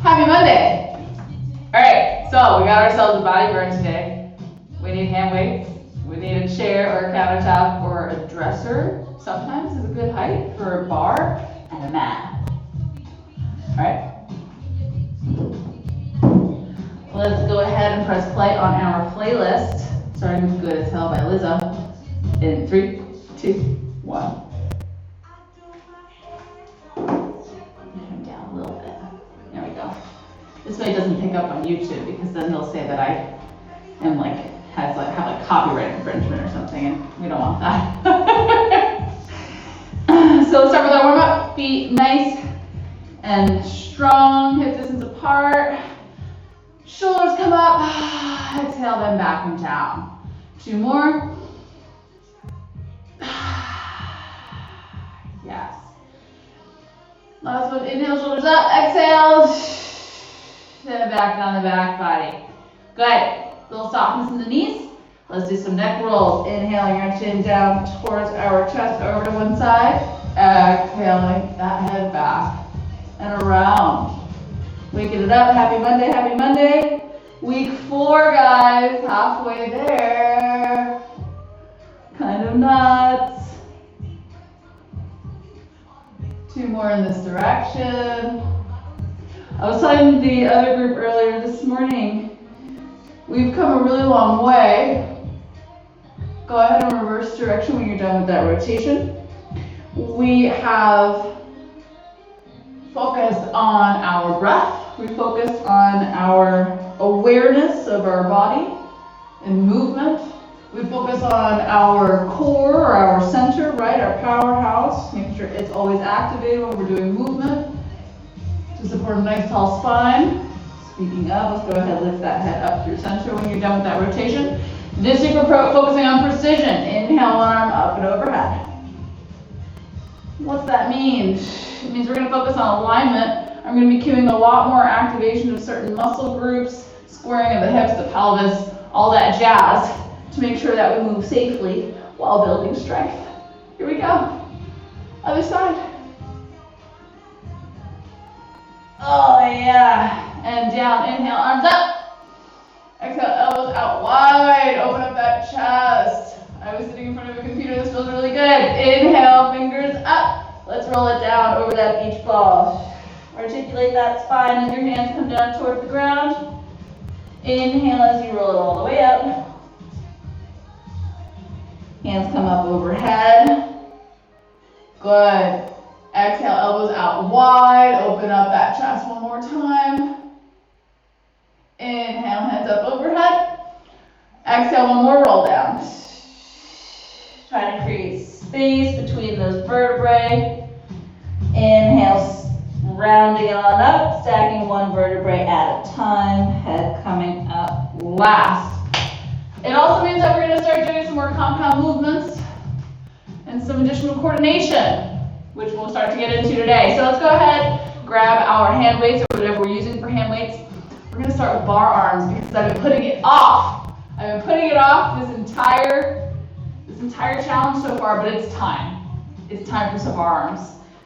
Happy Monday. All right, so we got ourselves a body burn today. We need hand weights. We need a chair or a countertop or a dresser. Sometimes is a good height for a bar and a mat. All right. Let's go ahead and press play on our playlist, starting with Good as Hell by Lizzo. In 3, 2, 1. Down a little bit. There we go. This way it doesn't pick up on YouTube because then they'll say that I am have copyright infringement or something, and we don't want that. So let's start with our warm up. Feet nice and strong, hip distance apart. Shoulders come up. Exhale, then back and down. 2 more. Yes. Last one, inhale, shoulders up, exhale. Then back down the back body. Good. A little softness in the knees. Let's do some neck rolls. Inhaling our chin down towards our chest, over to one side. Exhaling that head back and around. Waking it up. Happy Monday, happy Monday. Week 4, guys. Halfway there. Kind of nuts. 2 more in this direction. I was telling the other group earlier this morning, we've come a really long way. Go ahead and reverse direction when you're done with that rotation. We have focused on our breath. We focused on our awareness of our body and movement. We focus on our core or our center, right? Our powerhouse, making sure it's always activated when we're doing movement to support a nice tall spine. Speaking of, let's go ahead and lift that head up through center when you're done with that rotation. This week we're focusing on precision. Inhale, one arm up and overhead. What's that mean? It means we're going to focus on alignment. I'm going to be cueing a lot more activation of certain muscle groups, squaring of the hips, the pelvis, all that jazz, to make sure that we move safely while building strength. Here we go. Other side. Oh yeah. And down, inhale, arms up. Exhale, elbows out wide. Open up that chest. I was sitting in front of a computer. This feels really good. Inhale, fingers up. Let's roll it down over that beach ball. Articulate that spine as your hands come down towards the ground. Inhale as you roll it all the way up. Hands come up overhead. Good. Exhale, elbows out wide. Open up that chest one more time. Inhale, hands up overhead. Exhale, one more roll down. Try to create space between those vertebrae. Inhale, rounding it on up, stacking one vertebrae at a time. Head coming up last. It also means that we're going to start doing some more compound movements and some additional coordination, which we'll start to get into today. So let's go ahead, grab our hand weights or whatever we're using for hand weights. We're going to start with bar arms because I've been putting it off. I've been putting it off this entire challenge so far, but it's time. It's time for some bar arms.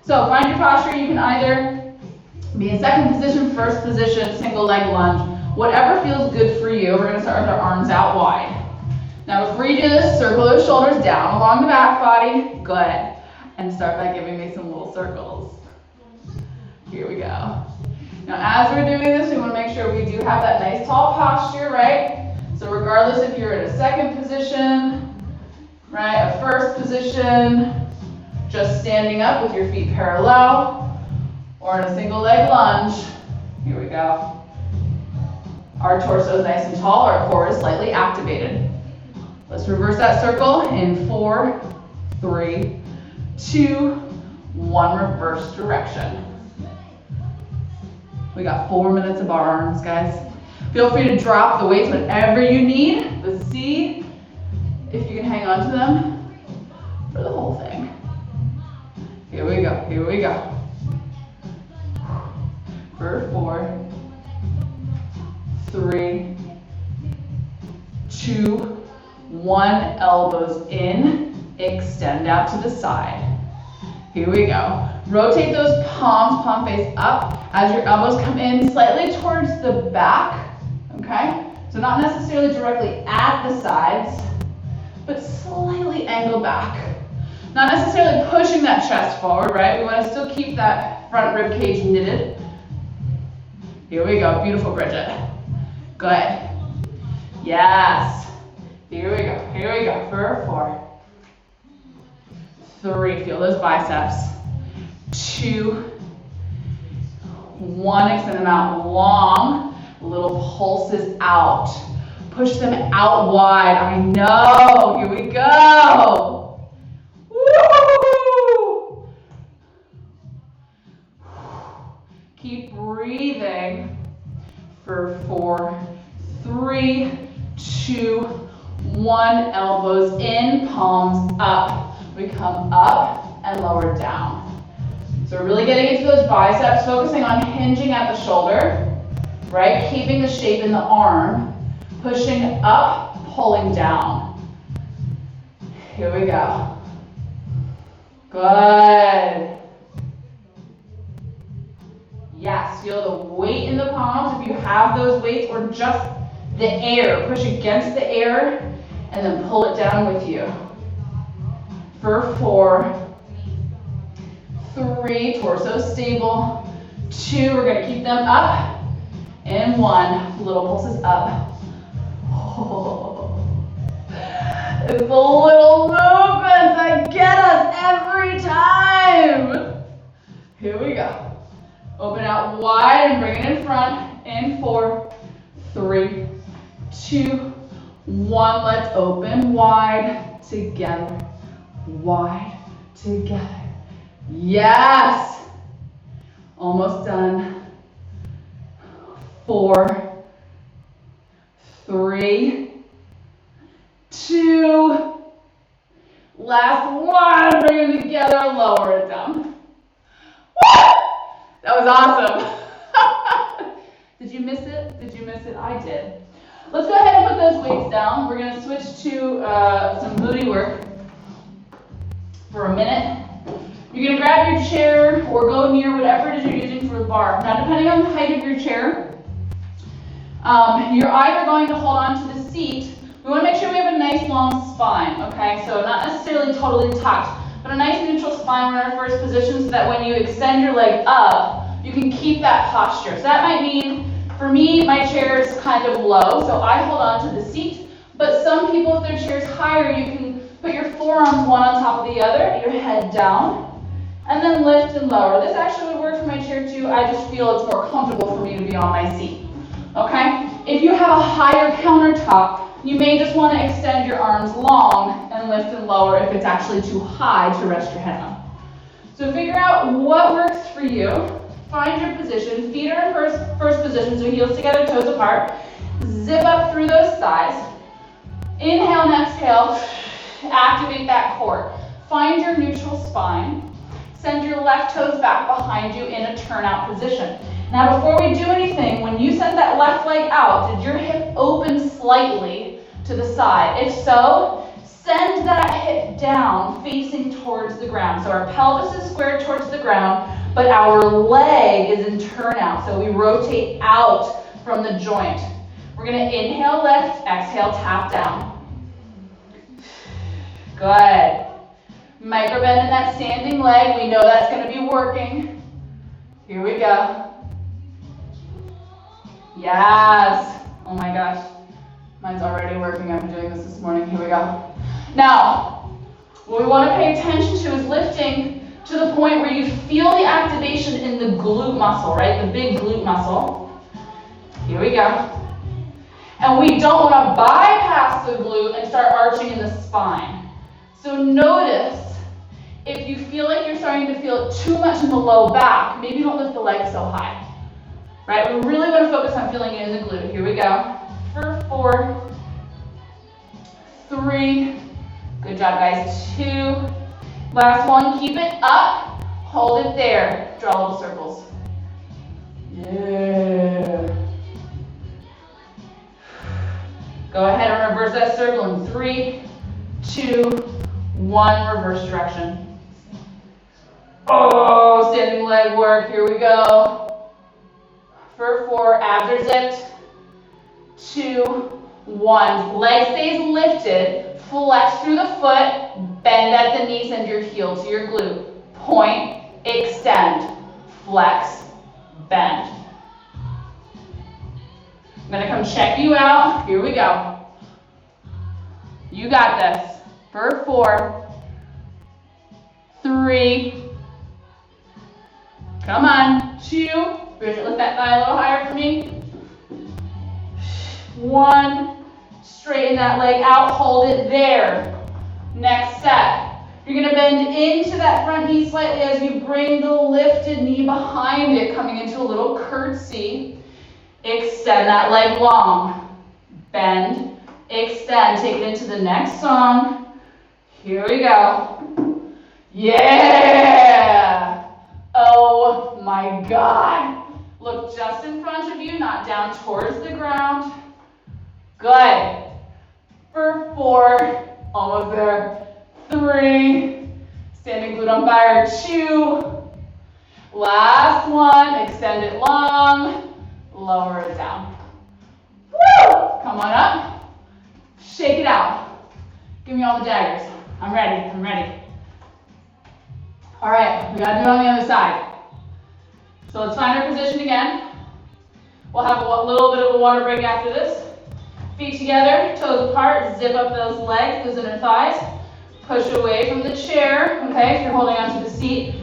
So find your posture. You can either be in second position, first position, single leg lunge, whatever feels good for you. We're going to start with our arms out wide. Now before you do this, circle those shoulders down along the back body. Good. And start by giving me some little circles. Here we go. Now as we're doing this, we want to make sure we do have that nice tall posture, right? So regardless if you're in a second position, right, a first position, just standing up with your feet parallel, or in a single leg lunge. Here we go. Our torso is nice and tall, our core is slightly activated. Let's reverse that circle in 4, 3, 2, 1, reverse direction. We got 4 minutes of our arms, guys. Feel free to drop the weights whenever you need, but see if you can hang on to them for the whole thing. Here we go, here we go. For 4, 3, 2, 1, elbows in, extend out to the side. Here we go. Rotate those palms, palm face up as your elbows come in slightly towards the back, okay? So not necessarily directly at the sides, but slightly angled back. Not necessarily pushing that chest forward, right? We want to still keep that front rib cage knitted. Here we go, beautiful, Bridget. Good. Yes. Here we go, here we go. For 4, 3, feel those biceps. 2, 1, extend them out long. Little pulses out. Push them out wide. I know. Here we go. Woo! Keep breathing for 4, 3, 2, 1. Elbows in, palms up. We come up and lower down. So we're really getting into those biceps, focusing on hinging at the shoulder. Right? Keeping the shape in the arm, pushing up, pulling down. Here we go. Good. Yes, feel the weight in the palms if you have those weights, or just the air. Push against the air and then pull it down with you. For 4, 3, torso stable. 2, we're going to keep them up. And 1, little pulses up. Oh. It's the little movements that get us every time. Here we go. Open out wide and bring it in front. In 4, 3, 2, 1. Let's open wide together. Wide together. Yes. Almost done. 4, 3, 2, last one, bring them together, lower it down. Woo! That was awesome. Did you miss it? Did you miss it? I did. Let's go ahead and put those weights down. We're going to switch to some booty work for a minute. You're going to grab your chair or go near whatever it is you're using for the bar. Now, depending on the height of your chair, you're either going to hold on to the seat. We want to make sure we have a nice long spine, okay? So not necessarily totally tucked, but a nice neutral spine. We're in our first position so that when you extend your leg up, you can keep that posture. So that might mean, for me, my chair is kind of low, so I hold on to the seat. But some people, if their chair is higher, you can put your forearms one on top of the other, your head down, and then lift and lower. This actually would work for my chair too. I just feel it's more comfortable for me to be on my seat. Okay? If you have a higher countertop, you may just want to extend your arms long and lift and lower if it's actually too high to rest your head on. So figure out what works for you. Find your position. Feet are in first position, so heels together, toes apart. Zip up through those thighs. Inhale and exhale. Activate that core. Find your neutral spine. Send your left toes back behind you in a turnout position. Now before we do anything, when you sent that left leg out, did your hip open slightly to the side? If so, send that hip down facing towards the ground. So our pelvis is squared towards the ground, but our leg is in turnout. So we rotate out from the joint. We're going to inhale, lift, exhale, tap down. Good. Micro bend in that standing leg. We know that's going to be working. Here we go. Yes. Oh my gosh. Mine's already working. I've been doing this morning. Here we go. Now, what we want to pay attention to is lifting to the point where you feel the activation in the glute muscle, right? The big glute muscle. Here we go. And we don't want to bypass the glute and start arching in the spine. So notice if you feel like you're starting to feel it too much in the low back, maybe don't lift the leg so high. Right? We really want to focus on feeling it in the glute. Here we go. For 4, 3, good job guys, 2, last one, keep it up, hold it there, draw little circles. Yeah. Go ahead and reverse that circle in 3, 2, 1, reverse direction. Oh, standing leg work. Here we go. For 4, abs are zipped. 2, 1. Leg stays lifted. Flex through the foot. Bend at the knees and your heel to your glute. Point, extend, flex, bend. I'm gonna come check you out. Here we go. You got this. For 4, 3, come on, 2, Bridget, lift that thigh a little higher for me. 1, straighten that leg out, hold it there. Next step. You're gonna bend into that front knee slightly as you bring the lifted knee behind it, coming into a little curtsy. Extend that leg long. Bend, extend, take it into the next song. Here we go. Yeah! Oh my God. Look just in front of you, not down towards the ground. Good. For 4, almost there. 3, standing glute on fire. 2, last one, extend it long, lower it down. Woo! Come on up, shake it out. Give me all the daggers. I'm ready, I'm ready. All right, we gotta do it on the other side. So let's find our position again. We'll have a little bit of a water break after this. Feet together, toes apart, zip up those legs, those inner thighs. Push away from the chair, okay? If you're holding onto the seat,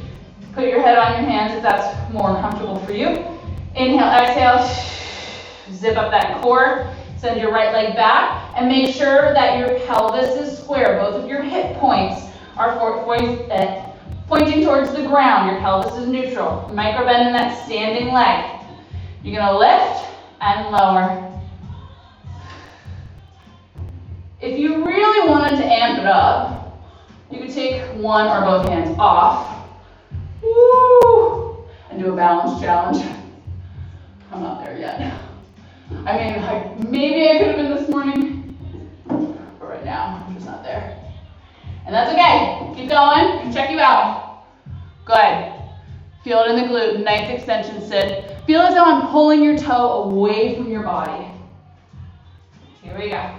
put your head on your hands if that's more comfortable for you. Inhale, exhale, zip up that core, send your right leg back, and make sure that your pelvis is square. Both of your hip points are pointing towards the ground. Your pelvis is neutral. Micro bend in that standing leg. You're gonna lift and lower. If you really wanted to amp it up, you could take one or both hands off. Woo! And do a balance challenge. I'm not there yet. I mean, maybe I could have been this morning, but right now, I'm just not there. And that's okay. Keep going. Can check you out. Good. Feel it in the glute. Nice extension sit. Feel as though I'm pulling your toe away from your body. Here we go.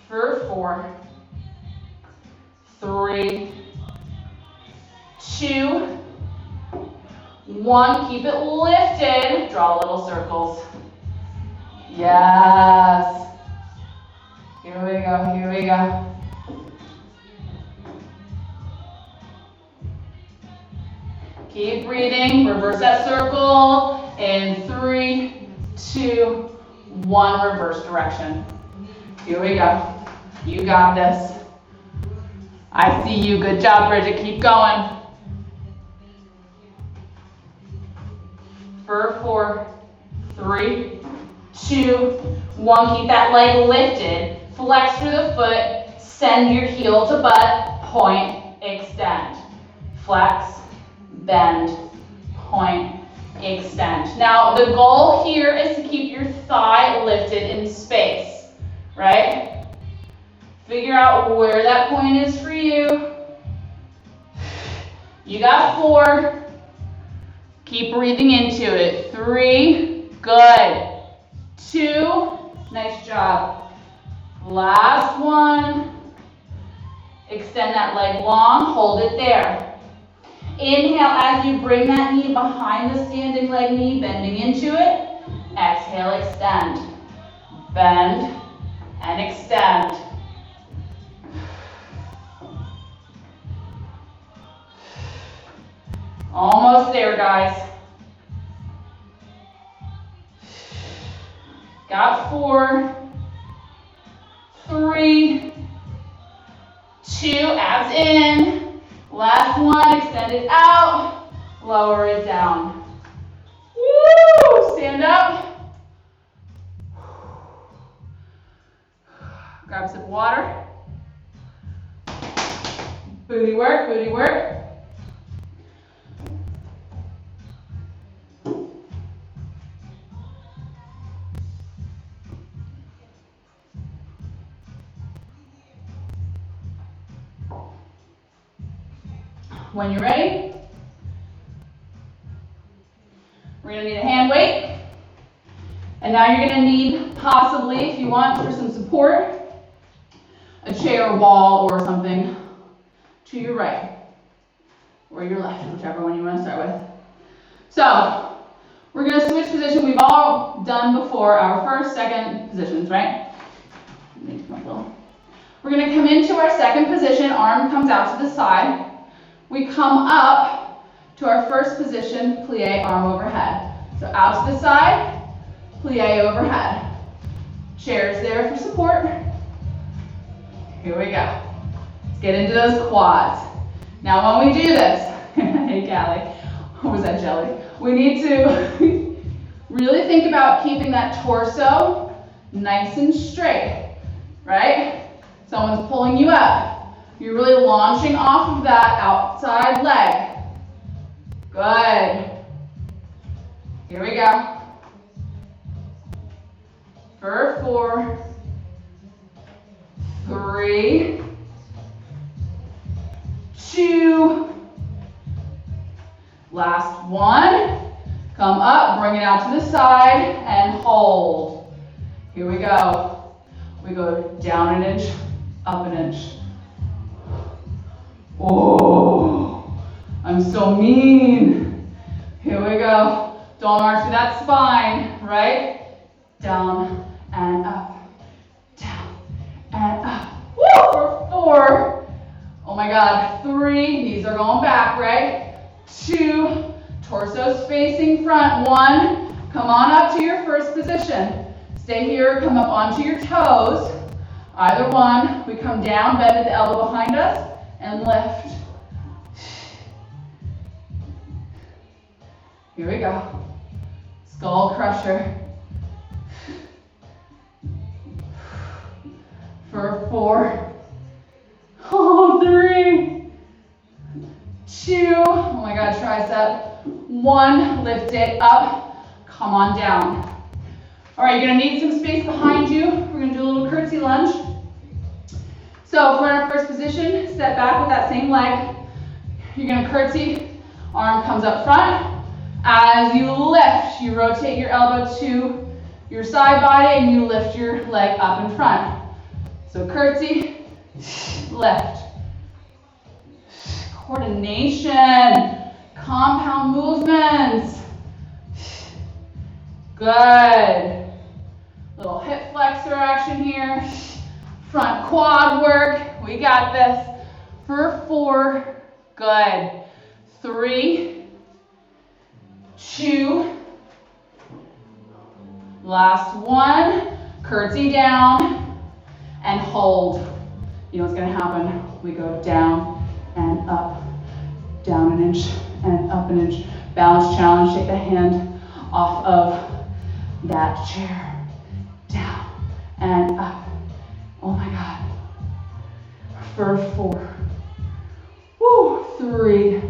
For 4, 3, 2, 1. Keep it lifted. Draw little circles. Yes. Here we go, here we go. Keep breathing. Reverse that circle. In 3, 2, 1. Reverse direction. Here we go. You got this. I see you. Good job, Bridget. Keep going. For 4, 3, 2, 1. Keep that leg lifted. Flex through the foot. Send your heel to butt. Point, extend. Flex, bend, point, extend. Now, the goal here is to keep your thigh lifted in space, right? Figure out where that point is for you. You got 4. Keep breathing into it. 3, good. 2, nice job. Last one. Extend that leg long, hold it there. Inhale as you bring that knee behind the standing leg knee, bending into it. Exhale, extend. Bend and extend. Almost there, guys. Got 4, 3, 2, abs in. Last one, extend it out, lower it down. Woo! Stand up. Grab some water. Booty work, booty work. When you're ready, we're gonna need a hand weight. And now you're gonna need, possibly, if you want, for some support, a chair, wall, or something to your right or your left, whichever one you want to start with. So we're going to switch position. We've all done before our first, second positions, right? We're going to come into our second position. Arm comes out to the side. We come up to our first position, plie, arm overhead. So out to the side, plie overhead. Chairs there for support. Here we go. Let's get into those quads. Now when we do this, hey Callie, what was that, jelly? We need to really think about keeping that torso nice and straight, right? Someone's pulling you up. You're really launching off of that outside leg. Good. Here we go. For 4, 3, 2, last one. Come up, bring it out to the side, and hold. Here we go. We go down an inch, up an inch. Oh, I'm so mean. Here we go. Don't arch through that spine, right? Down and up, down and up. Woo, for 4. Oh my God, 3, knees are going back, right? 2, torso's facing front. 1, come on up to your first position. Stay here, come up onto your toes. Either one, we come down, bend at the elbow behind us, and lift. Here we go. Skull crusher. For 4. Oh, 3, 2, oh my God, tricep. 1, lift it up, come on down. All right, you're gonna need some space behind you. We're gonna do a little curtsy lunge. So if we're in our first position, step back with that same leg. You're gonna curtsy, arm comes up front. As you lift, you rotate your elbow to your side body and you lift your leg up in front. So curtsy, lift. Coordination, compound movements. Good. Little hip flexor action here. Front quad work. We got this. For 4. Good. 3, 2. Last one. Curtsy down and hold. You know what's going to happen? We go down and up, down an inch and up an inch. Balance challenge. Take the hand off of that chair. Down and up. Oh my God. For 4. Woo. 3.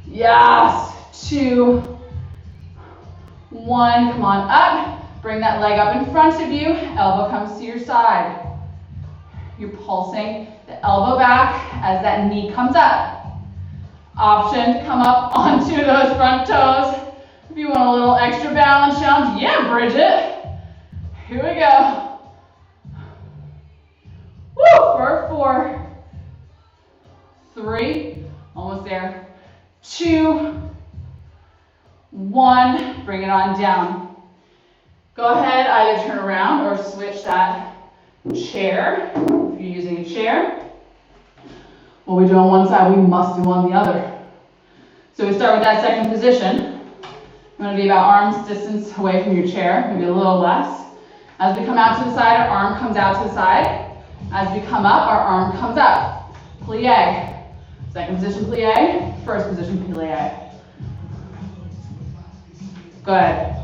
Yes. 2. 1. Come on up. Bring that leg up in front of you. Elbow comes to your side. You're pulsing the elbow back as that knee comes up. Option to come up onto those front toes. If you want a little extra balance challenge, yeah, Bridget. Here we go. Woo, for 4. 3, almost there. 2, 1, bring it on down. Go ahead, either turn around or switch that chair. If you're using a chair, what we do on one side, we must do on the other. So we start with that second position. You want to be about arm's distance away from your chair, maybe a little less. As we come out to the side, our arm comes out to the side. As we come up, our arm comes up. Plie. Second position, plie. First position, plie. Good.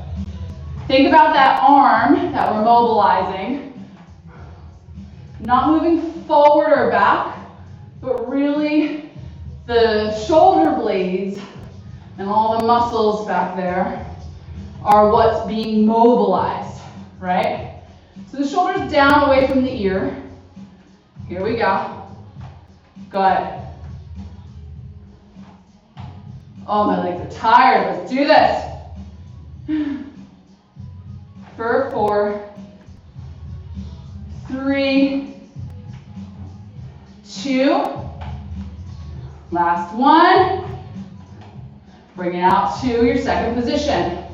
Think about that arm that we're mobilizing. Not moving forward or back, but really the shoulder blades and all the muscles back there are what's being mobilized, right? So the shoulders down away from the ear. Here we go. Good. Oh, my legs are tired. Let's do this. For 4, 3, 2, last one. Bring it out to your second position.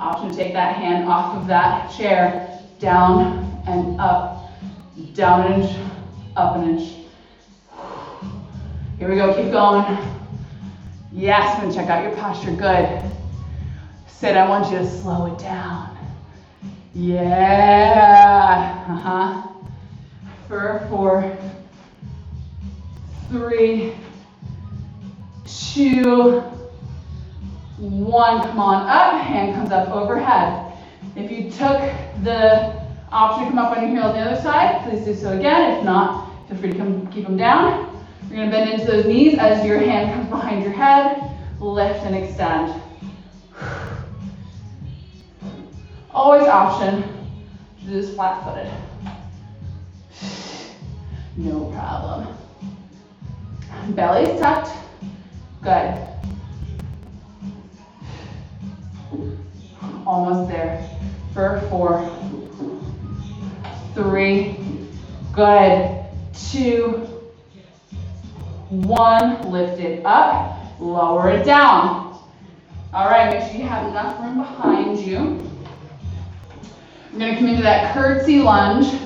Option to take that hand off of that chair, down and up, down an inch, up an inch. Here we go, keep going. Yes, I'm gonna check out your posture, good. Sid, I want you to slow it down. Yeah, For 4, 3, 2, 1, come on up, hand comes up overhead. If you took the option to come up on your heels on the other side, please do so again. If not, feel free to keep them down. You're gonna bend into those knees as your hand comes behind your head, lift and extend. Always option to do this flat-footed. No problem. Belly's tucked, good. Almost there. For 4, 3, good. 2, 1, lift it up, lower it down. All right, make sure you have enough room behind you. You're gonna come into that curtsy lunge,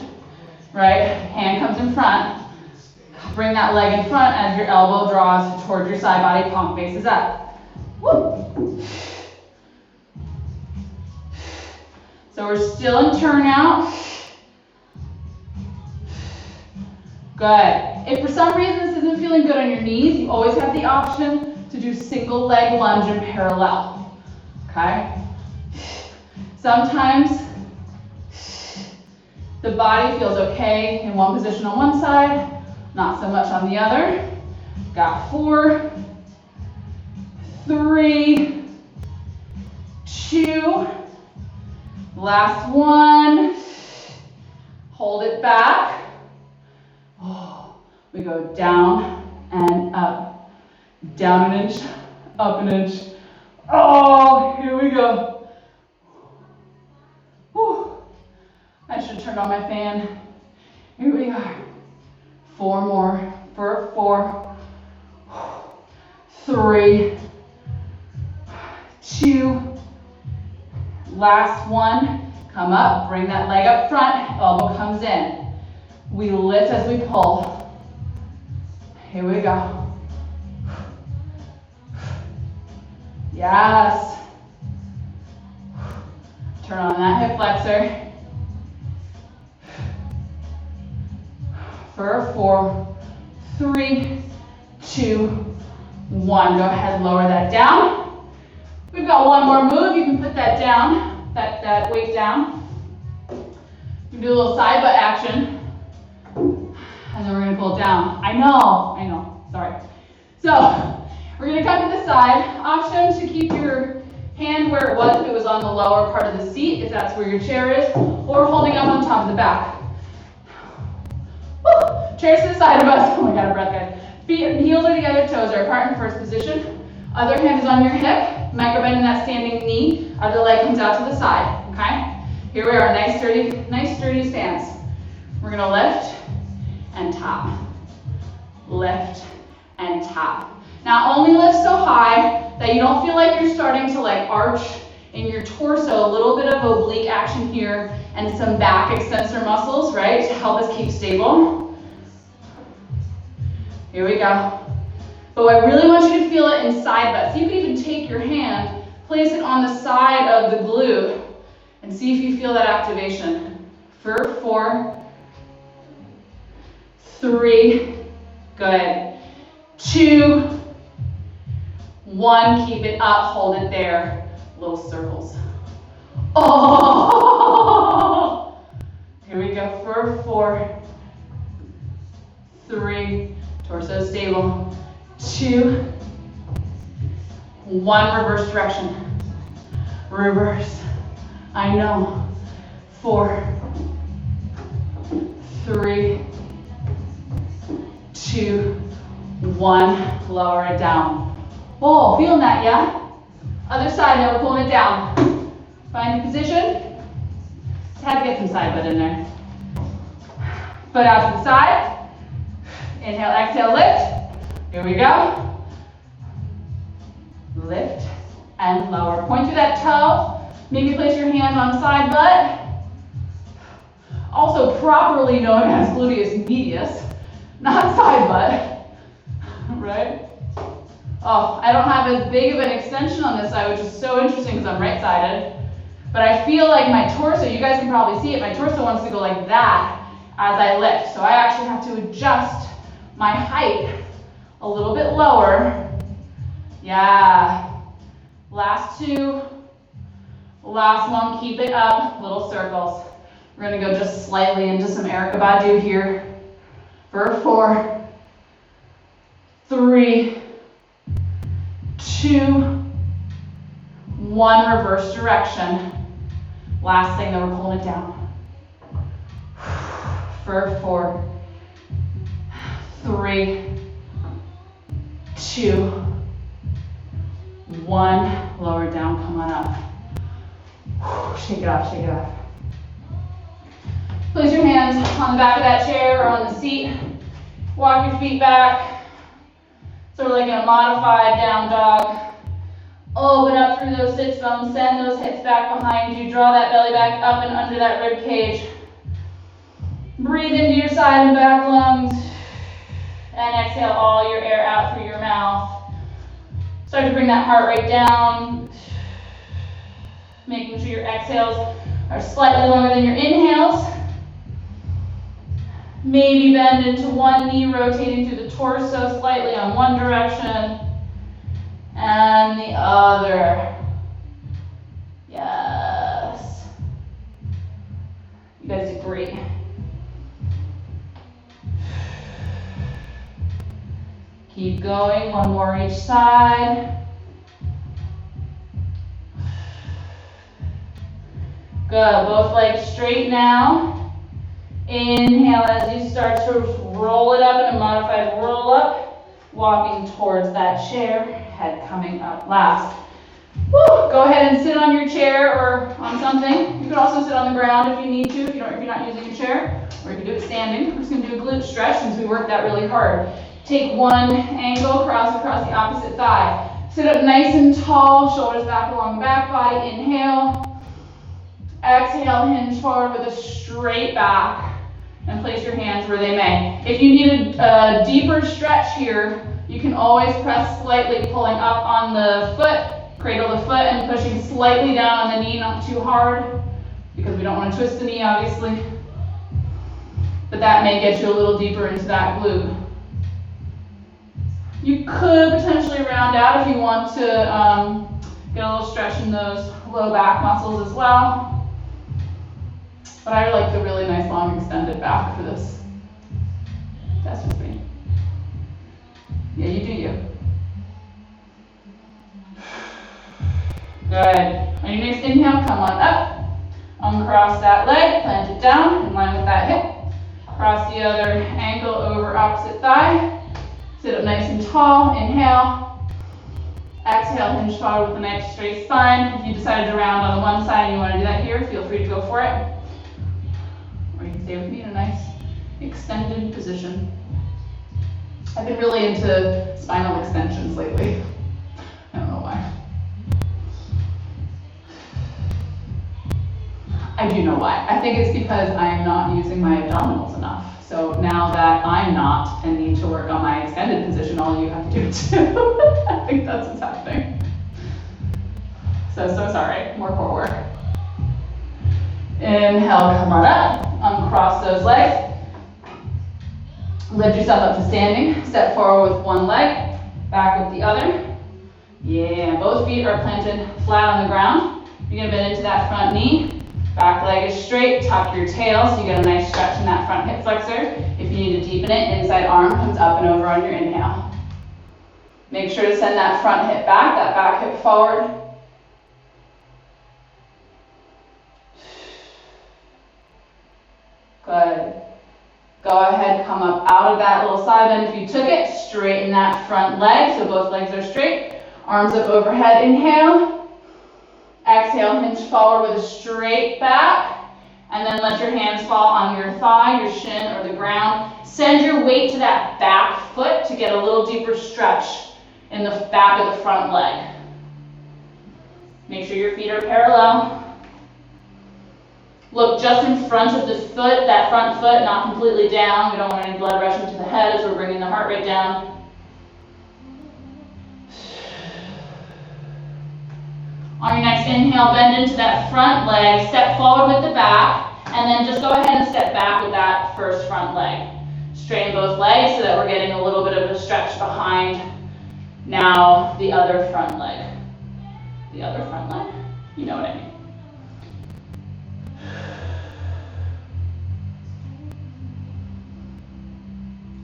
right? Hand comes in front. Bring that leg in front as your elbow draws towards your side body, palm faces up. Woo. So we're still in turnout. Good. If for some reason this isn't feeling good on your knees, you always have the option to do single leg lunge in parallel. Okay? Sometimes the body feels okay in one position on one side, not so much on the other. Got 4, 3, 2, last one. Hold it back. Oh, we go down and up. Down an inch, up an inch. Oh, here we go. Whew. I should have turned on my fan. Here we are. 4 more. For 4, 3, 2, last one. Come up, bring that leg up front, elbow comes in. We lift as we pull. Here we go. Yes. Turn on that hip flexor. For 4, 3, 2, 1. Go ahead, lower that down. We've got one more move. You can put that down, that weight down. You can do a little side butt action. And then we're gonna pull it down. I know, sorry. So, we're gonna come to the side. Option to keep your hand where it was if it was on the lower part of the seat, if that's where your chair is, or holding up on top of the back. Woo. Chairs to the side of us. Oh my God, a breath, guys. Feet, heels are together, toes are apart in first position. Other hand is on your hip. Micro bend in that standing knee. Other leg comes out to the side, okay? Here we are, nice sturdy stance. We're gonna lift and tap. Lift and tap. Now only lift so high that you don't feel like you're starting to like arch in your torso, a little bit of oblique action here and some back extensor muscles, right, to help us keep stable. Here we go. But I really want you to feel it in side butt. So you can even take your hand, place it on the side of the glute, and see if you feel that activation. For 4, 3, good. 2, 1, keep it up, hold it there. Little circles. Oh! Here we go for 4, 3, torso stable. 2, 1, reverse direction. Reverse. I know. 4, 3, 2, 1, lower it down. Oh, feeling that, yeah? Other side, now we're pulling it down. Find your position. Just had to get some side butt in there. Foot out to the side. Inhale, exhale, lift. Here we go. Lift and lower. Point through that toe. Maybe place your hand on side butt. Also properly known as gluteus medius, not side butt, right? Oh, I don't have as big of an extension on this side, which is so interesting because I'm right-sided. But I feel like my torso, you guys can probably see it, my torso wants to go like that as I lift. So I actually have to adjust my height a little bit lower. Yeah. Last two. Last one, keep it up, little circles. We're gonna go just slightly into some Erica Badu here. For 4, 3, 2, 1, reverse direction. Last thing, then we're pulling it down. For 4, 3, 2, 1, lower down, come on up. Shake it off, shake it off. Place your hands on the back of that chair or on the seat. Walk your feet back. Sort of like in a modified down dog. Open up through those sits bones. Send those hips back behind you. Draw that belly back up and under that rib cage. Breathe into your side and back lungs. And exhale all your air out through your mouth. Start to bring that heart rate down. Making sure your exhales are slightly longer than your inhales. Maybe bend into one knee, rotating through the torso slightly on one direction and the other. Yes. You guys did great. Keep going, one more each side. Good, both legs straight now. Inhale as you start to roll it up in a modified roll up, walking towards that chair, head coming up last. Woo. Go ahead and sit on your chair or on something. You can also sit on the ground if you need to, if you're not using a chair, or you can do it standing. We're just going to do a glute stretch since we worked that really hard. Take one angle, cross across the opposite thigh. Sit up nice and tall, shoulders back along the back body. Inhale. Exhale, hinge forward with a straight back and place your hands where they may. If you need a deeper stretch here, you can always press slightly, pulling up on the foot, cradle the foot and pushing slightly down on the knee, not too hard, because we don't want to twist the knee, obviously. But that may get you a little deeper into that glute. You could potentially round out if you want to get a little stretch in those low back muscles as well. But I like the really nice long extended back for this. That's just me. Yeah, you do you. Good. On your next inhale, come on up. Uncross that leg, plant it down in line with that hip. Cross the other ankle over opposite thigh. Sit up nice and tall. Inhale. Exhale, hinge forward with a nice straight spine. If you decided to round on the one side and you want to do that here, feel free to go for it. Or you can stay with me in a nice extended position. I've been really into spinal extensions lately. I don't know why. I do know why. I think it's because I'm not using my abdominals enough. So now that I'm not and need to work on my extended position, all you have to do is too. I think that's what's happening. So sorry, more core work. Inhale, come on up, uncross those legs. Lift yourself up to standing, step forward with one leg, back with the other. Yeah, both feet are planted flat on the ground. You're gonna bend into that front knee. Back leg is straight, tuck your tail so you get a nice stretch in that front hip flexor. If you need to deepen it, inside arm comes up and over on your inhale. Make sure to send that front hip back, that back hip forward. Good. Go ahead, come up out of that little side bend. If you took it, straighten that front leg so both legs are straight. Arms up overhead, inhale. Exhale, hinge forward with a straight back. And then let your hands fall on your thigh, your shin, or the ground. Send your weight to that back foot to get a little deeper stretch in the back of the front leg. Make sure your feet are parallel. Look just in front of the foot, that front foot, not completely down. We don't want any blood rushing to the head as we're bringing the heart rate down. On your next inhale, bend into that front leg, step forward with the back, and then just go ahead and step back with that first front leg. Straighten both legs so that we're getting a little bit of a stretch behind now the other front leg. The other front leg? You know what I mean.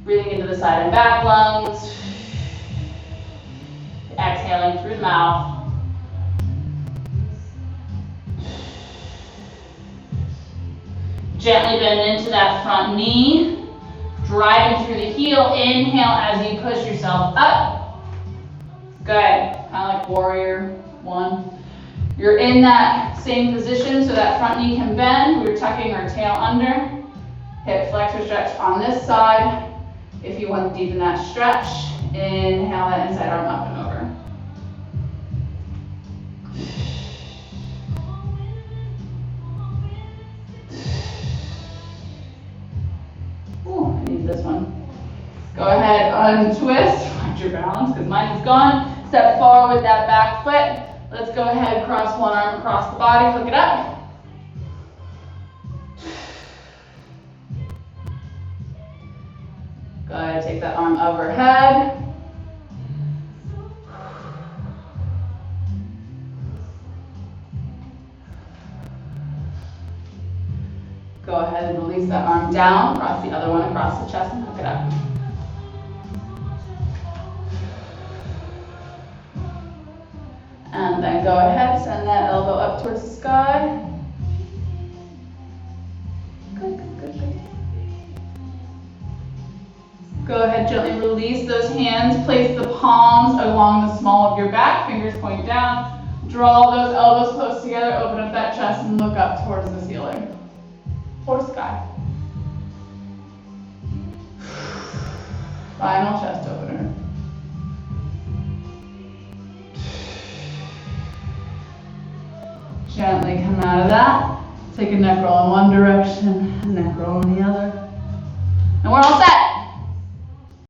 Breathing into the side and back lungs. Exhaling through the mouth. Gently bend into that front knee, driving through the heel. Inhale as you push yourself up. Good, kind of like warrior one. You're in that same position so that front knee can bend. We're tucking our tail under. Hip flexor stretch on this side. If you want to deepen that stretch, inhale that inside arm up and over. This one. Go ahead, untwist, find your balance because mine is gone. Step forward with that back foot. Let's go ahead, cross one arm across the body, flick it up. Go ahead, take that arm overhead. Go ahead and release that arm down, cross the other one across the chest and hook it up. And then go ahead, send that elbow up towards the sky. Good, good, good, good. Go ahead, gently release those hands. Place the palms along the small of your back, fingers point down. Draw those elbows close together, open up that chest and look up towards the ceiling. Or sky. Final chest opener. Gently come out of that. Take a neck roll in one direction, a neck roll in the other. And we're all set.